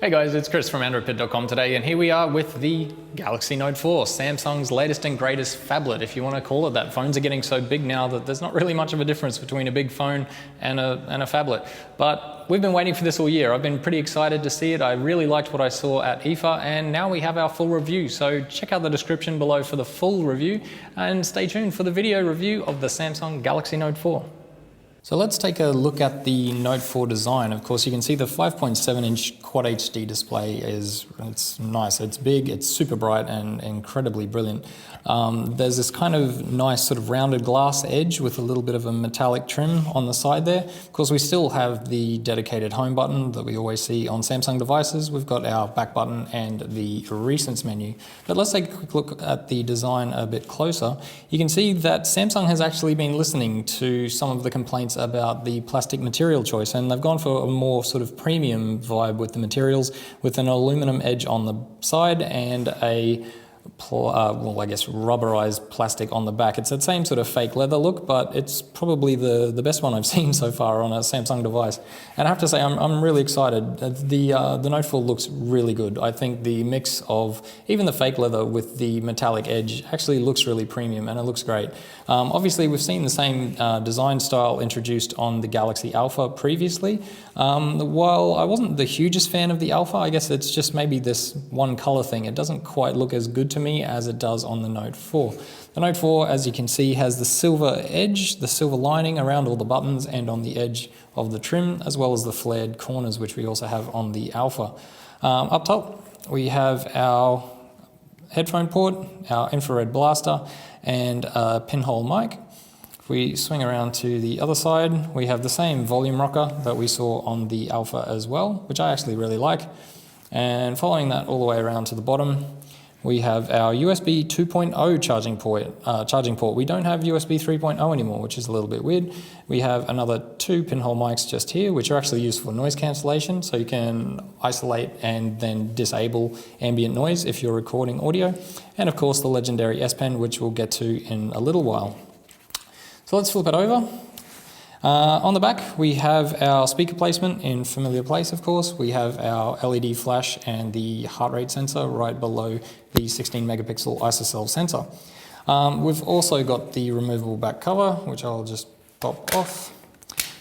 Hey guys, it's Chris from AndroidPIT.com today, and here we are with the Galaxy Note 4, Samsung's latest and greatest phablet, if you want to call it that. Phones are getting so big now that there's not really much of a difference between a big phone and a phablet. But we've been waiting for this all year. I've been pretty excited to see it. I really liked what I saw at IFA, and now we have our full review. So check out the description below for the full review, and stay tuned for the video review of the Samsung Galaxy Note 4. So let's take a look at the Note 4 design. Of course, you can see the 5.7-inch Quad HD display it's nice. It's big, it's super bright and incredibly brilliant. There's this kind of nice sort of rounded glass edge with a little bit of a metallic trim on the side there. Of course, we still have the dedicated home button that we always see on Samsung devices. We've got our back button and the recents menu. But let's take a quick look at the design a bit closer. You can see that Samsung has actually been listening to some of the complaints about the plastic material choice, and they've gone for a more sort of premium vibe with the materials, with an aluminum edge on the side and a rubberized plastic on the back. It's that same sort of fake leather look, but it's probably the best one I've seen so far on a Samsung device. And I have to say, I'm really excited. The Note 4 looks really good. I think the mix of even the fake leather with the metallic edge actually looks really premium, and it looks great. Obviously, we've seen the same design style introduced on the Galaxy Alpha previously. While I wasn't the hugest fan of the Alpha, I guess it's just maybe this one color thing. It doesn't quite look as good to me as it does on the Note 4. The Note 4, as you can see, has the silver edge, the silver lining around all the buttons and on the edge of the trim, as well as the flared corners, which we also have on the Alpha. Up top, we have our headphone port, our infrared blaster, and a pinhole mic. If we swing around to the other side, we have the same volume rocker that we saw on the Alpha as well, which I actually really like. And following that all the way around to the bottom, we have our USB 2.0 charging port. We don't have USB 3.0 anymore, which is a little bit weird. We have another 2 pinhole mics just here, which are actually used for noise cancellation, so you can isolate and then disable ambient noise if you're recording audio. And of course the legendary S Pen, which we'll get to in a little while. So let's flip it over. On the back, we have our speaker placement in familiar place, of course. We have our LED flash and the heart rate sensor right below the 16 megapixel ISOCELL sensor. We've also got the removable back cover, which I'll just pop off.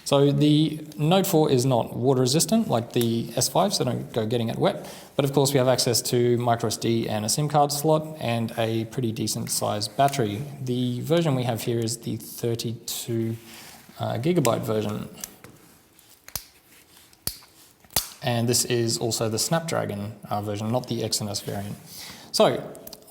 So the Note 4 is not water resistant like the S5, so don't go getting it wet. But of course we have access to microSD and a SIM card slot and a pretty decent sized battery. The version we have here is the 32 gigabyte version, and this is also the Snapdragon version, not the Exynos variant. So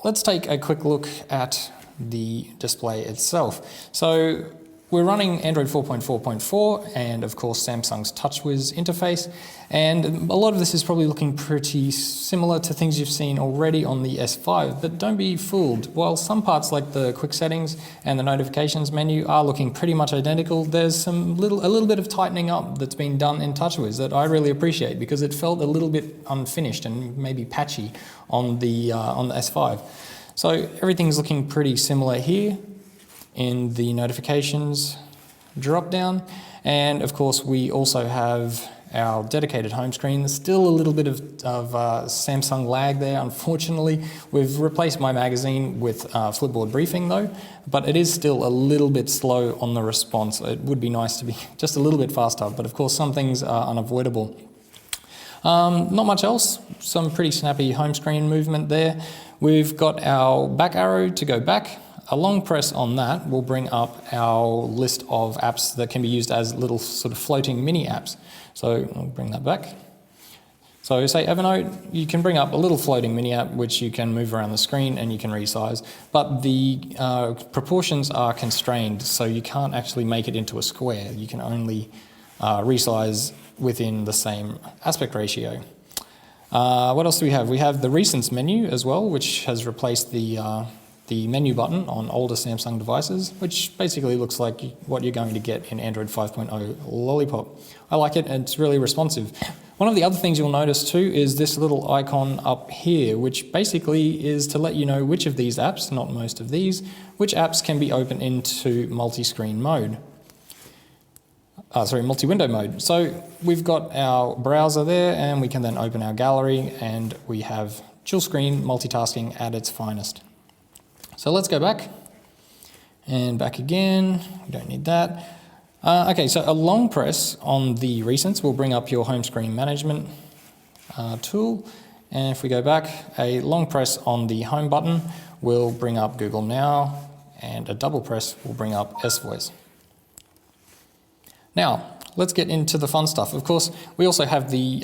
let's take a quick look at the display itself. So we're running Android 4.4.4 and of course Samsung's TouchWiz interface, and a lot of this is probably looking pretty similar to things you've seen already on the S5, but don't be fooled. While some parts like the quick settings and the notifications menu are looking pretty much identical, there's a little bit of tightening up that's been done in TouchWiz that I really appreciate, because it felt a little bit unfinished and maybe patchy on the S5. So everything's looking pretty similar here in the notifications drop down, and of course we also have our dedicated home screen. There's still a little bit of Samsung lag there, unfortunately. We've replaced My Magazine with Flipboard Briefing though, but it is still a little bit slow on the response. It would be nice to be just a little bit faster, but of course some things are unavoidable. Not much else, some pretty snappy home screen movement there. We've got our back arrow to go back. A long press on that will bring up our list of apps that can be used as little sort of floating mini apps. So I'll bring that back. So say Evernote, you can bring up a little floating mini app which you can move around the screen and you can resize, but the proportions are constrained, so you can't actually make it into a square. You can only resize within the same aspect ratio. What else do we have? We have the Recents menu as well, which has replaced the menu button on older Samsung devices, which basically looks like what you're going to get in Android 5.0 Lollipop. I like it, and it's really responsive. One of the other things you'll notice too is this little icon up here, which basically is to let you know which of these apps, not most of these, which apps can be opened into multi-screen mode. multi-window mode. So we've got our browser there, and we can then open our gallery, and we have dual screen multitasking at its finest. So let's go back and back again. We don't need that. Okay, so a long press on the recents will bring up your home screen management tool. And if we go back, a long press on the home button will bring up Google Now, and a double press will bring up S-Voice. Now, let's get into the fun stuff. Of course, we also have the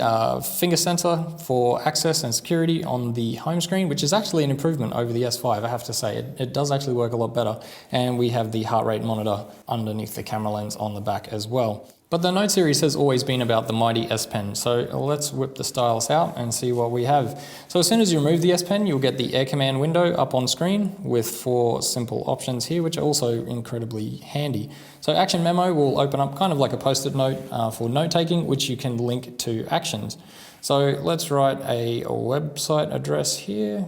finger sensor for access and security on the home screen, which is actually an improvement over the S5, I have to say. It does actually work a lot better. And we have the heart rate monitor underneath the camera lens on the back as well. But the Note series has always been about the mighty S Pen, so let's whip the stylus out and see what we have. So as soon as you remove the S Pen, you'll get the Air Command window up on screen with 4 simple options here, which are also incredibly handy. So Action Memo will open up kind of like a post-it note for note-taking, which you can link to actions. So let's write a website address here.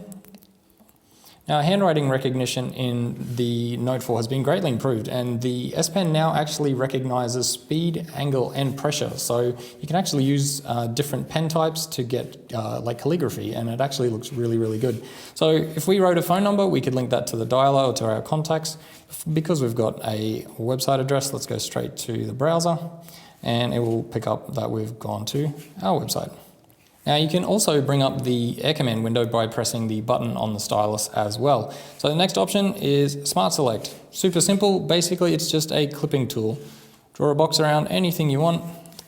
Now, handwriting recognition in the Note 4 has been greatly improved, and the S Pen now actually recognizes speed, angle, and pressure. So you can actually use different pen types to get like calligraphy, and it actually looks really, really good. So if we wrote a phone number, we could link that to the dialer or to our contacts. Because we've got a website address, let's go straight to the browser, and it will pick up that we've gone to our website. Now you can also bring up the Air Command window by pressing the button on the stylus as well. So the next option is Smart Select. Super simple, basically it's just a clipping tool. Draw a box around anything you want,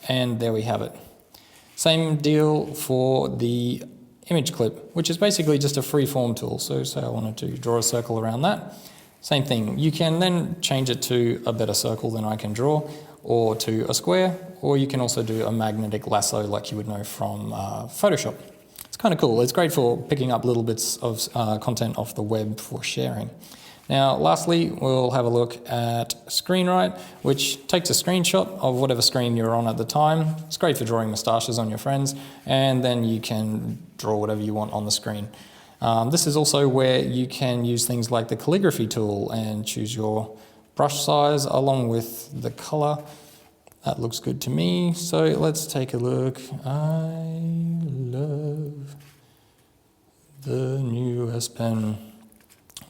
and there we have it. Same deal for the image clip, which is basically just a freeform tool. So say I wanted to draw a circle around that. Same thing, you can then change it to a better circle than I can draw, or to a square, or you can also do a magnetic lasso like you would know from Photoshop. It's kind of cool. It's great for picking up little bits of content off the web for sharing. Now, lastly, we'll have a look at Screen Write, which takes a screenshot of whatever screen you're on at the time. It's great for drawing moustaches on your friends, and then you can draw whatever you want on the screen. This is also where you can use things like the calligraphy tool and choose your brush size along with the color. That looks good to me. So let's take a look. I love the new S Pen.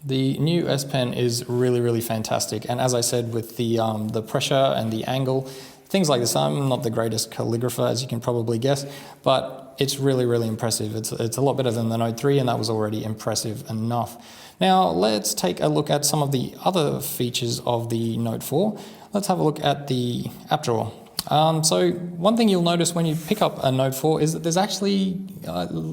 The new S Pen is really, really fantastic. And as I said, with the pressure and the angle, things like this, I'm not the greatest calligrapher, as you can probably guess, but it's really, really impressive. It's a lot better than the Note 3, and that was already impressive enough. Now, let's take a look at some of the other features of the Note 4. Let's have a look at the app drawer. So one thing you'll notice when you pick up a Note 4 is that there's actually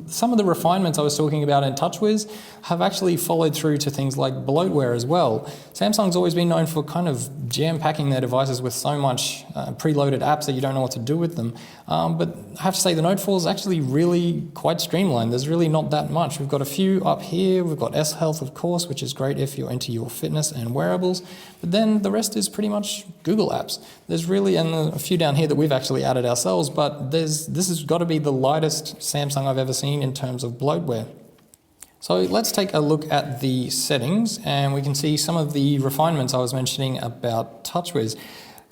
some of the refinements I was talking about in TouchWiz have actually followed through to things like bloatware as well. Samsung's always been known for kind of jam-packing their devices with so much preloaded apps that you don't know what to do with them. But I have to say the Note 4 is actually really quite streamlined. There's really not that much. We've got a few up here. We've got S Health, of course, which is great if you're into your fitness and wearables. But then the rest is pretty much Google apps. There's really, and a few down here that we've actually added ourselves, but this has got to be the lightest Samsung I've ever seen in terms of bloatware. So let's take a look at the settings, and we can see some of the refinements I was mentioning about TouchWiz.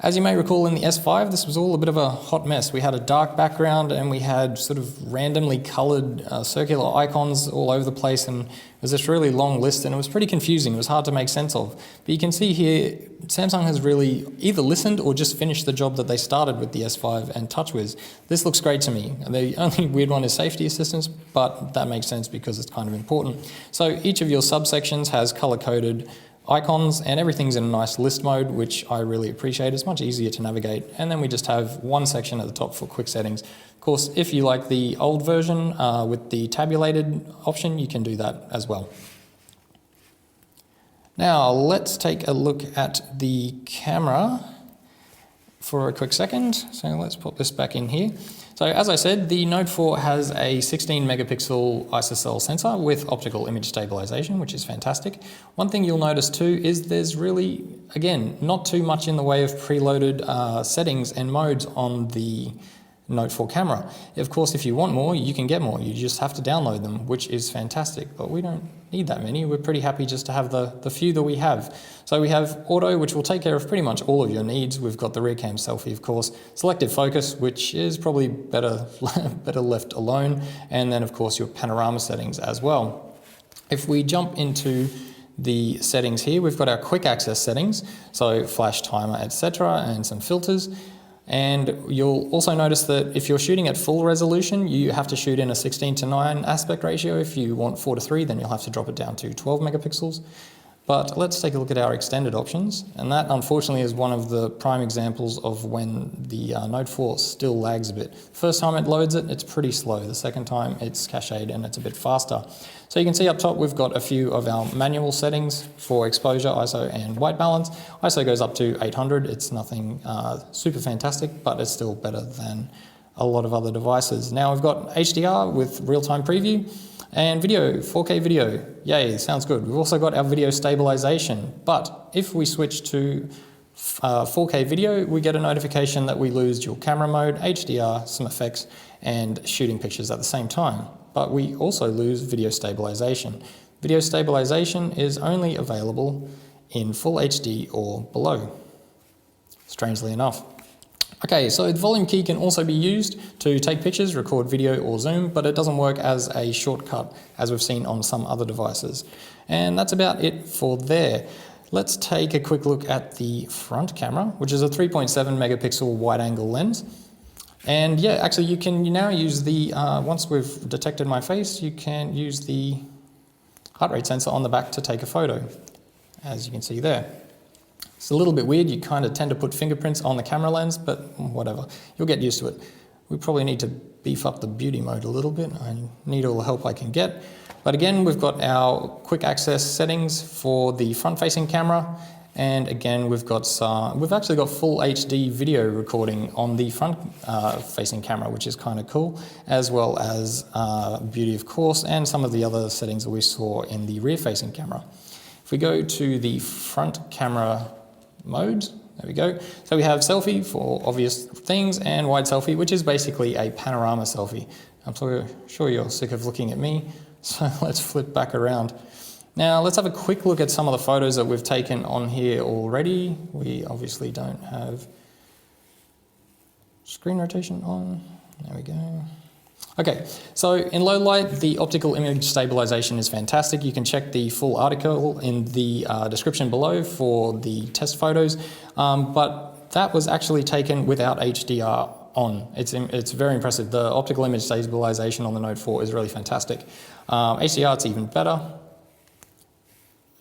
As you may recall, in the S5, this was all a bit of a hot mess. We had a dark background, and we had sort of randomly colored circular icons all over the place, and it was this really long list, and it was pretty confusing. It was hard to make sense of. But you can see here, Samsung has really either listened or just finished the job that they started with the S5 and TouchWiz. This looks great to me. The only weird one is safety assistance, but that makes sense because it's kind of important. So each of your subsections has color-coded icons, and everything's in a nice list mode, which I really appreciate. It's much easier to navigate. And then we just have one section at the top for quick settings. Of course, if you like the old version with the tabulated option, you can do that as well. Now, let's take a look at the camera for a quick second. So let's put this back in here. So as I said, the Note 4 has a 16 megapixel ISOCELL sensor with optical image stabilization, which is fantastic. One thing you'll notice too is there's really, again, not too much in the way of preloaded settings and modes on the Note 4 camera. Of course, if you want more, you can get more. You just have to download them, which is fantastic, but we don't need that many. We're pretty happy just to have the few that we have. So we have auto, which will take care of pretty much all of your needs. We've got the rear cam selfie, of course, selective focus, which is probably better left alone, and then of course your panorama settings as well. If we jump into the settings here, we've got our quick access settings, so flash, timer, etc., and some filters. And you'll also notice that if you're shooting at full resolution, you have to shoot in a 16:9 aspect ratio. If you want 4:3, then you'll have to drop it down to 12 megapixels. But let's take a look at our extended options, and that unfortunately is one of the prime examples of when the Note 4 still lags a bit. First time it loads it, it's pretty slow. The second time it's cached and it's a bit faster. So you can see up top we've got a few of our manual settings for exposure, ISO and white balance. ISO goes up to 800, it's nothing super fantastic, but it's still better than a lot of other devices. Now we've got HDR with real-time preview, and video, 4K video, yay, sounds good. We've also got our video stabilization, but if we switch to 4K video, we get a notification that we lose dual camera mode, HDR, some effects, and shooting pictures at the same time. But we also lose video stabilization. Video stabilization is only available in full HD or below, strangely enough. Okay, so the volume key can also be used to take pictures, record video or zoom, but it doesn't work as a shortcut as we've seen on some other devices. And that's about it for there. Let's take a quick look at the front camera, which is a 3.7 megapixel wide angle lens. And yeah, actually you can now use the, once we've detected my face, you can use the heart rate sensor on the back to take a photo, as you can see there. It's a little bit weird, you kind of tend to put fingerprints on the camera lens, but whatever, you'll get used to it. We probably need to beef up the beauty mode a little bit. I need all the help I can get. But again, we've got our quick access settings for the front-facing camera, and again, we've actually got full HD video recording on the front-facing camera, which is kind of cool, as well as beauty, of course, and some of the other settings that we saw in the rear-facing camera. If we go to the front camera mode, there we go. So we have selfie for obvious things and wide selfie, which is basically a panorama selfie. I'm sure you're sick of looking at me, so let's flip back around. Now let's have a quick look at some of the photos that we've taken on here already. We obviously don't have screen rotation on. There we go. Okay, so in low light, the optical image stabilization is fantastic. You can check the full article in the description below for the test photos, but that was actually taken without HDR on. It's very impressive. The optical image stabilization on the Note 4 is really fantastic. HDR, it's even better.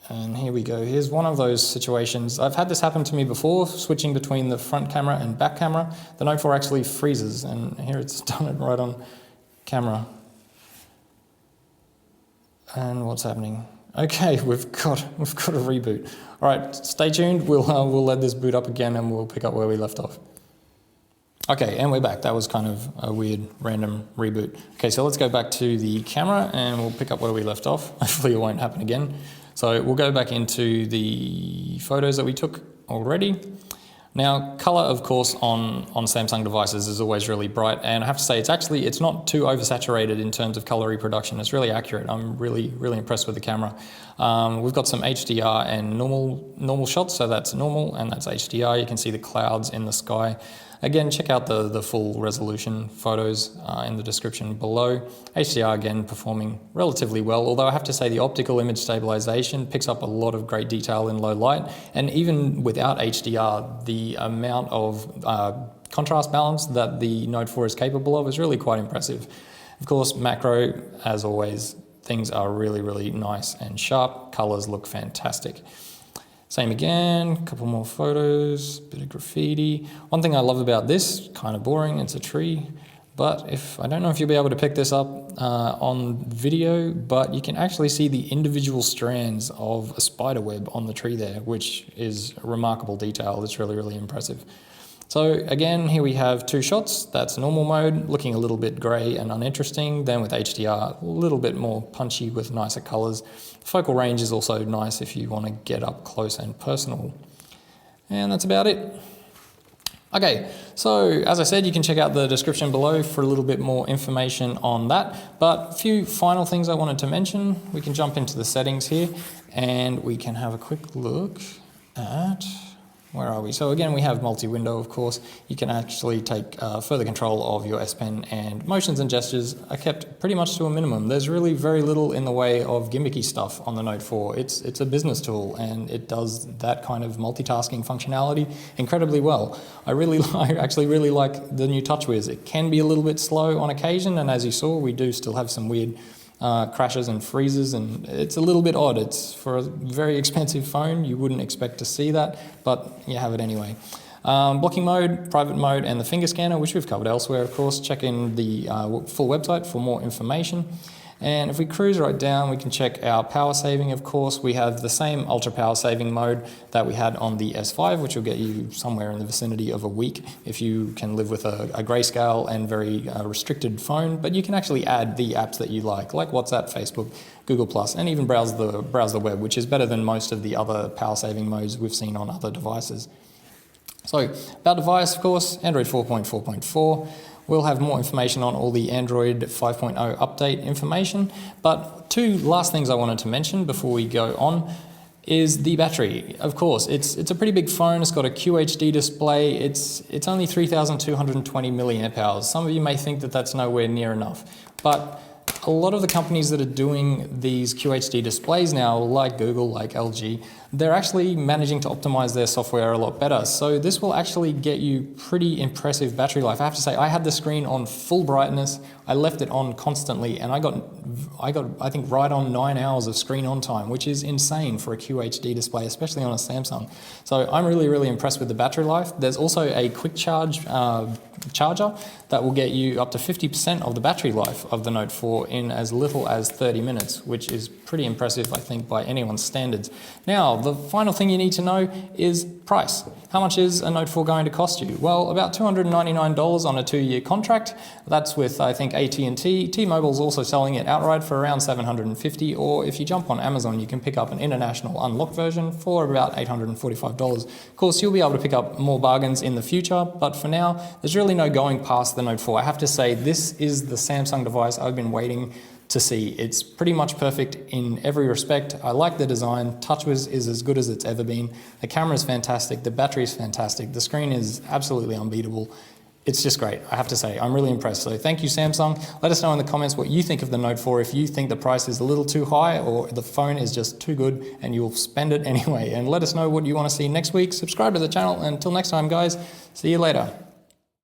And here we go. Here's one of those situations. I've had this happen to me before, switching between the front camera and back camera. The Note 4 actually freezes, and here it's done it right on camera. And what's happening? Okay, we've got a reboot. All right, stay tuned. We'll let this boot up again, and we'll pick up where we left off. Okay, and we're back. That was kind of a weird random reboot. Okay, so let's go back to the camera, and we'll pick up where we left off. Hopefully it won't happen again. So we'll go back into the photos that we took already. Now, color, of course, on Samsung devices is always really bright, and I have to say it's not too oversaturated in terms of color reproduction. It's really accurate. I'm really impressed with the camera. We've got some HDR and normal shots, so that's normal and that's HDR. You can see the clouds in the sky. Again, check out the full resolution photos in the description below. HDR, again, performing relatively well, although I have to say the optical image stabilization picks up a lot of great detail in low light, and even without HDR, the amount of contrast balance that the Note 4 is capable of is really quite impressive. Of course, macro, as always, things are really nice and sharp. Colors look fantastic. Same again, a couple more photos, bit of graffiti. One thing I love about this, kind of boring, it's a tree, but I don't know if you'll be able to pick this up on video, but you can actually see the individual strands of a spider web on the tree there, which is remarkable detail. It's really impressive. So again, here we have two shots. That's normal mode, looking a little bit grey and uninteresting. Then with HDR, a little bit more punchy with nicer colours. Focal range is also nice if you want to get up close and personal. And that's about it. Okay, so as I said, you can check out the description below for a little bit more information on that. But a few final things I wanted to mention. We can jump into the settings here and we can have a quick look at, where are we? So again, we have multi-window, of course. You can actually take further control of your S Pen, and motions and gestures are kept pretty much to a minimum. There's really very little in the way of gimmicky stuff on the Note 4. It's a business tool and it does that kind of multitasking functionality incredibly well. I actually really like the new TouchWiz. It can be a little bit slow on occasion, and as you saw, we do still have some weird crashes and freezes, and it's a little bit odd. It's for a very expensive phone, you wouldn't expect to see that, but you have it anyway. Blocking mode, private mode, and the finger scanner, which we've covered elsewhere, of course. Check in the full website for more information. And if we cruise right down, we can check our power saving, of course. We have the same ultra power saving mode that we had on the S5, which will get you somewhere in the vicinity of a week if you can live with a grayscale and very restricted phone. But you can actually add the apps that you like WhatsApp, Facebook, Google+, and even browse the web, which is better than most of the other power saving modes we've seen on other devices. So, about device, of course, Android 4.4.4. We'll have more information on all the Android 5.0 update information. But two last things I wanted to mention before we go on is the battery. Of course, it's a pretty big phone. It's got a QHD display. It's only 3,220 milliamp hours. Some of you may think that that's nowhere near enough, but a lot of the companies that are doing these QHD displays now, like Google, like LG, they're actually managing to optimize their software a lot better. So this will actually get you pretty impressive battery life. I have to say, I had the screen on full brightness. I left it on constantly, and I got I think right on 9 hours of screen on time, which is insane for a QHD display, especially on a Samsung. So I'm really impressed with the battery life. There's also a quick charge charger that will get you up to 50% of the battery life of the Note 4 in as little as 30 minutes, which is pretty impressive, I think, by anyone's standards. Now, the final thing you need to know is price. How much is a Note 4 going to cost you? Well, about $299 on a 2-year contract. That's with, I think, AT&T. T-Mobile's also selling it outright for around $750, or if you jump on Amazon, you can pick up an international unlocked version for about $845. Of course, you'll be able to pick up more bargains in the future, but for now, there's really no going past the Note 4. I have to say, this is the Samsung device I've been waiting to see. It's pretty much perfect in every respect. I like the design. TouchWiz is as good as it's ever been. The camera is fantastic. The battery is fantastic. The screen is absolutely unbeatable. It's just great, I have to say. I'm really impressed. So thank you, Samsung. Let us know in the comments what you think of the Note 4, if you think the price is a little too high or the phone is just too good and you'll spend it anyway. And let us know what you want to see next week. Subscribe to the channel. Until next time, guys, see you later.